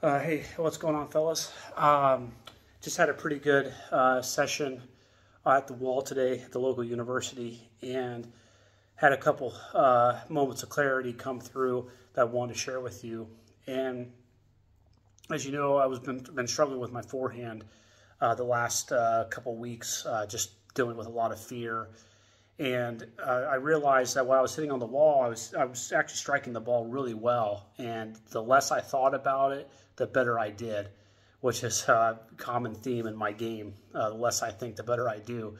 Hey, what's going on, fellas? Just had a pretty good session at the wall today at the local university, and had a couple moments of clarity come through that I wanted to share with you. And as you know, been struggling with my forehand the last couple weeks, just dealing with a lot of fear. And I realized that while I was sitting on the wall, I was actually striking the ball really well. And the less I thought about it, the better I did, which is a common theme in my game. The less I think, the better I do.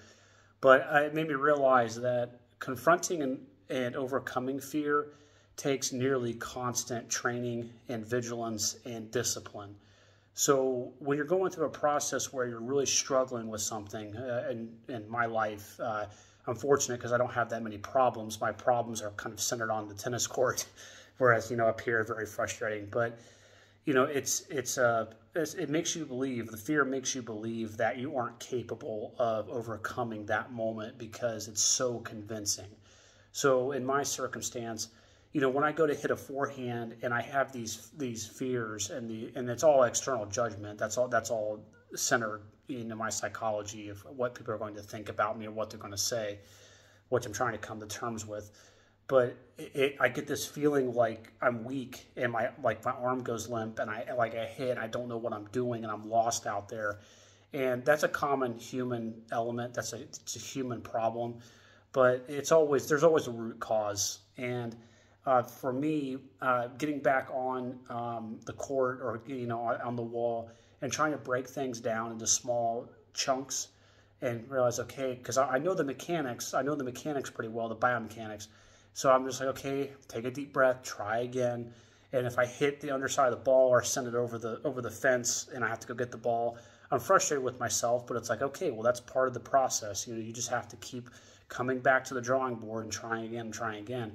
But it made me realize that confronting and overcoming fear takes nearly constant training and vigilance and discipline. So when you're going through a process where you're really struggling with something, in my life, I'm fortunate because I don't have that many problems. My problems are kind of centered on the tennis court, whereas up here, very frustrating. But it makes you believe, the fear makes you believe that you aren't capable of overcoming that moment because it's so convincing. So in my circumstance, when I go to hit a forehand and I have these fears and it's all external judgment. That's all centered in my psychology of what people are going to think about me or what they're going to say, which I'm trying to come to terms with. But I get this feeling like I'm weak and my arm goes limp and I hit. I don't know what I'm doing and I'm lost out there, and that's a common human element. It's a human problem, but there's always a root cause. And for me, getting back on the court or on the wall and trying to break things down into small chunks and realize, okay, because I know the mechanics. I know the mechanics pretty well, the biomechanics. So I'm just like, okay, take a deep breath, try again. And if I hit the underside of the ball or send it over the fence and I have to go get the ball, I'm frustrated with myself, but it's like, okay, well, that's part of the process. You just have to keep coming back to the drawing board and trying again and trying again.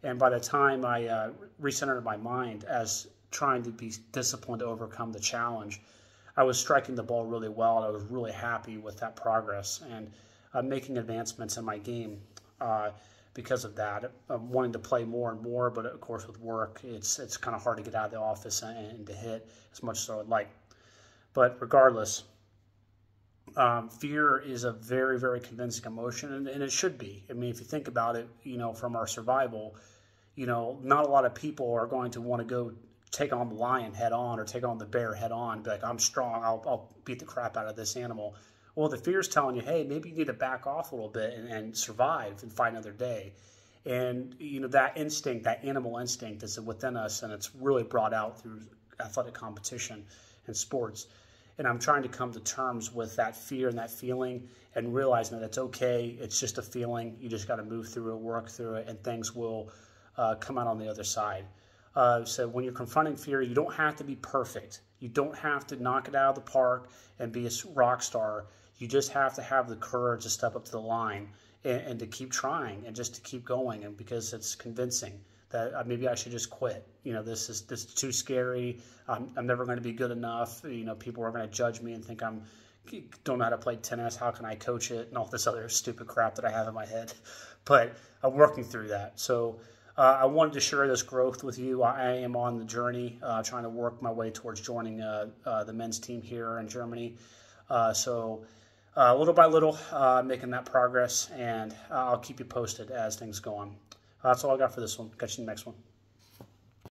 And by the time I recentered my mind as trying to be disciplined to overcome the challenge, I was striking the ball really well, and I was really happy with that progress and making advancements in my game because of that. I'm wanting to play more and more, but of course with work, it's kind of hard to get out of the office and to hit as much as I would like. But regardless, fear is a very, very convincing emotion, and it should be. I mean, if you think about it, from our survival, not a lot of people are going to want to go take on the lion head on or take on the bear head on, be like, I'm strong, I'll beat the crap out of this animal. Well, the fear's telling you, hey, maybe you need to back off a little bit and survive and fight another day. And, that instinct, that animal instinct is within us, and it's really brought out through athletic competition and sports. And I'm trying to come to terms with that fear and that feeling and realizing that it's okay. It's just a feeling. You just got to move through it, work through it, and things will come out on the other side. So when you're confronting fear, you don't have to be perfect. You don't have to knock it out of the park and be a rock star. You just have to have the courage to step up to the line and to keep trying and just to keep going. And because it's convincing that maybe I should just quit. This is too scary. I'm never going to be good enough. People are going to judge me and think don't know how to play tennis. How can I coach it? And all this other stupid crap that I have in my head. But I'm working through that. So I wanted to share this growth with you. I am on the journey, trying to work my way towards joining the men's team here in Germany. So little by little, making that progress, and I'll keep you posted as things go on. That's all I got for this one. Catch you in the next one.